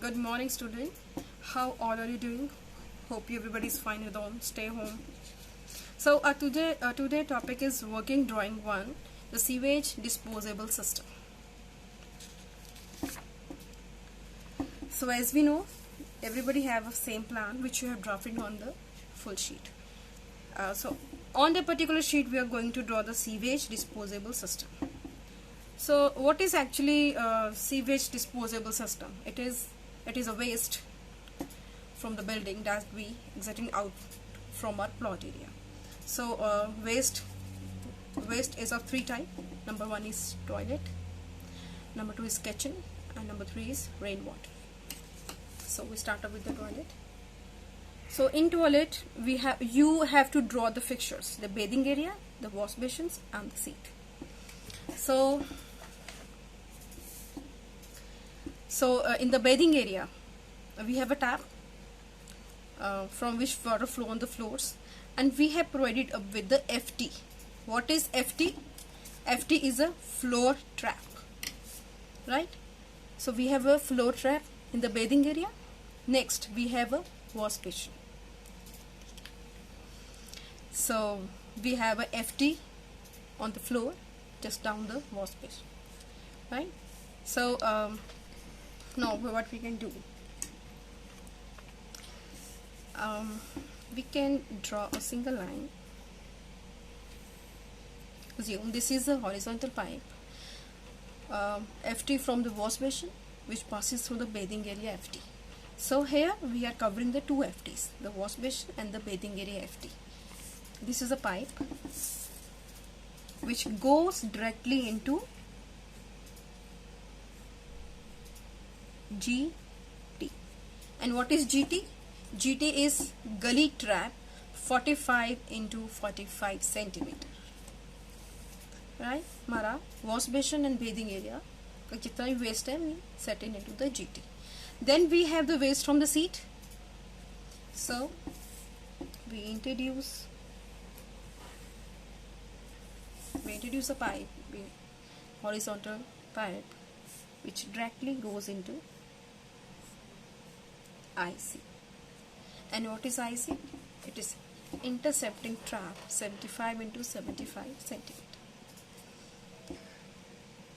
Good morning, student. How all are you doing? Hope everybody is fine at home. Stay home. So today topic is working drawing 1, the sewage disposable system. So as we know, everybody have a same plan which you have drafted on the full sheet. So on the particular sheet we are going to draw the sewage disposable system. So what is actually sewage disposable system? It is a waste from the building that we exiting out from our plot area. So waste is of 3 types. Number 1 is toilet, number 2 is kitchen, and number 3 is rainwater. So we start up with the toilet. So in toilet you have to draw the fixtures, the bathing area, the wash basins, and the seat. So in the bathing area we have a tap from which water flow on the floors, and we have provided with the FT. What is FT? FT is a floor trap, right? So we have a floor trap in the bathing area. Next we have a wash basin. So we have a FT on the floor just down the wash basin, right? So now what we can do, we can draw a single line. Assume this is a horizontal pipe, FT from the wash basin which passes through the bathing area FT. So here we are covering the 2 FTs, the wash basin and the bathing area FT. This is a pipe which goes directly into GT. And what is GT? GT is gully trap 45 into 45 centimeter, right? हमारा wash basin and bathing area का जितना भी waste है we set it into the GT. Then we have the waste from the seat. So we introduce a pipe, horizontal pipe which directly goes into IC. And what is IC? It is intercepting trap 75 into 75 centimeter.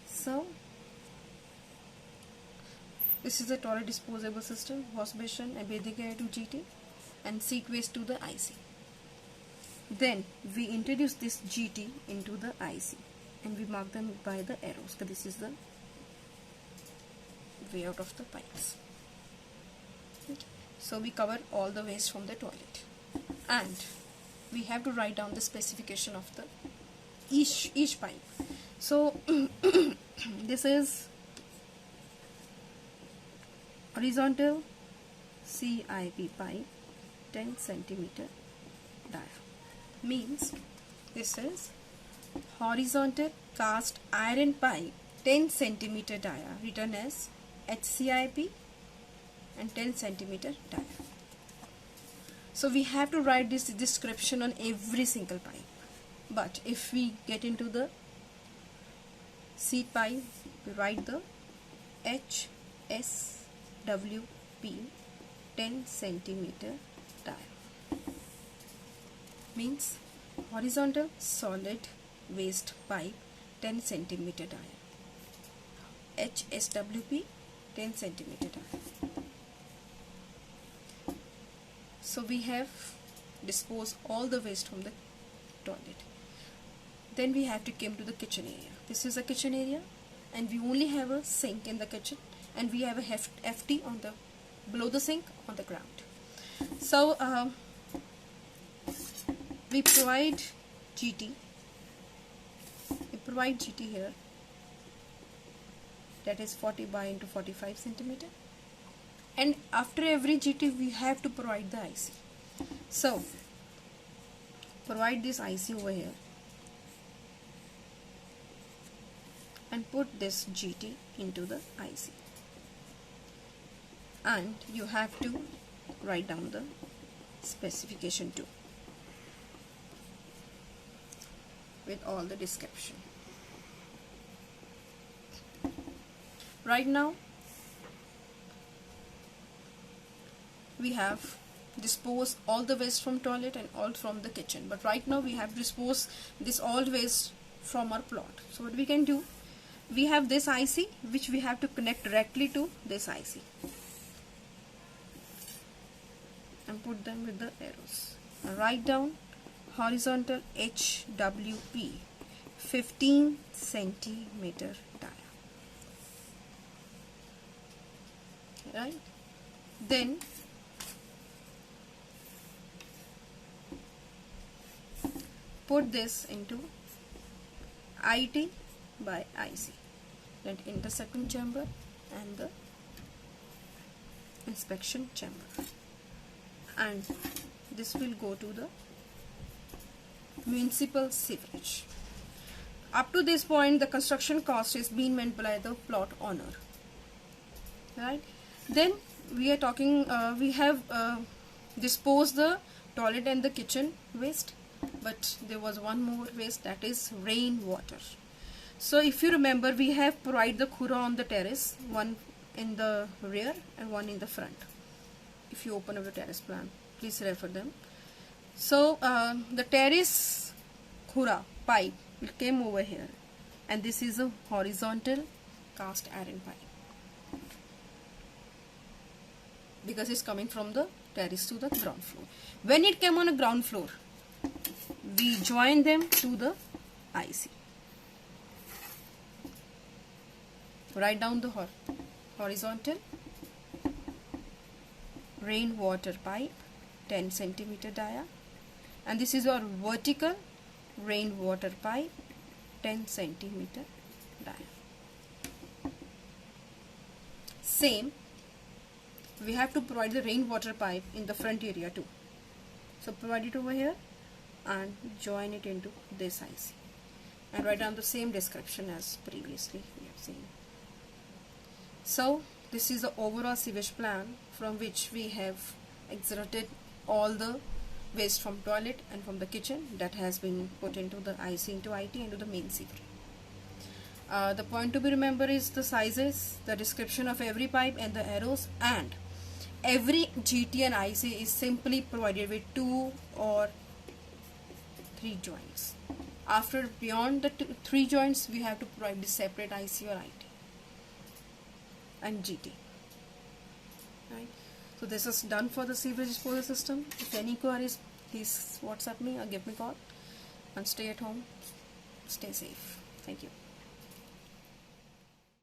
So this is the toilet disposable system, wash basin and bathing area to GT, and seat waste to the IC. Then we introduce this GT into the IC and we mark them by the arrows. So this is the way out of the pipes. Okay. So we cover all the waste from the toilet, and we have to write down the specification of the each pipe. So this is horizontal CIP pipe 10 centimeter dia. Means this is horizontal cast iron pipe 10 centimeter dia, written as HCIP and 10 centimeter dia. So we have to write this description on every single pipe. But if we get into the seat pipe, we write the HSWP 10 centimeter dia. Means horizontal solid waste pipe 10 centimeter dia. HSWP 10 centimeter dia. So we have disposed all the waste from the toilet. Then we have to come to the kitchen area. This is a kitchen area, and we only have a sink in the kitchen, and we have a FT on the below the sink on the ground. So we provide GT. We provide GT here. That is 40 by into 45 centimeter. And after every GT we have to provide the IC. So provide this IC over here and put this GT into the IC. And you have to write down the specification too, with all the description. Right now we have dispose all the waste from toilet and all from the kitchen, but right now we have dispose this all waste from our plot. So what we can do, we have this IC which we have to connect directly to this IC and put them with the arrows. Now write down horizontal HWP 15 centimeter dia. Right? Then put this into IT by IC, that intercepting chamber and the inspection chamber, and this will go to the municipal sewerage. Up to this point the construction cost is being meant by the plot owner, right? Then we are talking, we have disposed the toilet and the kitchen waste, but there was one more waste, that is rainwater. So if you remember, we have provided the khura on the terrace, one in the rear and one in the front. If you open up the terrace plan, please refer them. So the terrace khura pipe came over here, and this is a horizontal cast iron pipe because it's coming from the terrace to the ground floor. When it came on a ground floor, we join them to the IC. Write down the horizontal rainwater pipe 10 centimeter dia, and this is our vertical rainwater pipe 10 centimeter dia. Same, we have to provide the rainwater pipe in the front area too. So provide it over here and join it into this IC, and write down the same description as previously we have seen. So this is the overall sewage plan from which we have extracted all the waste from toilet and from the kitchen that has been put into the IC, into IT, into the main sewerage. The point to be remembered is the sizes, the description of every pipe and the arrows, and every GT and IC is simply provided with 2 or 3 joints. After beyond the 3 joints, we have to provide the separate IC or IT and GT. Right? So this is done for the sewage disposal system. If any queries, please WhatsApp me or give me a call, and stay at home, stay safe. Thank you.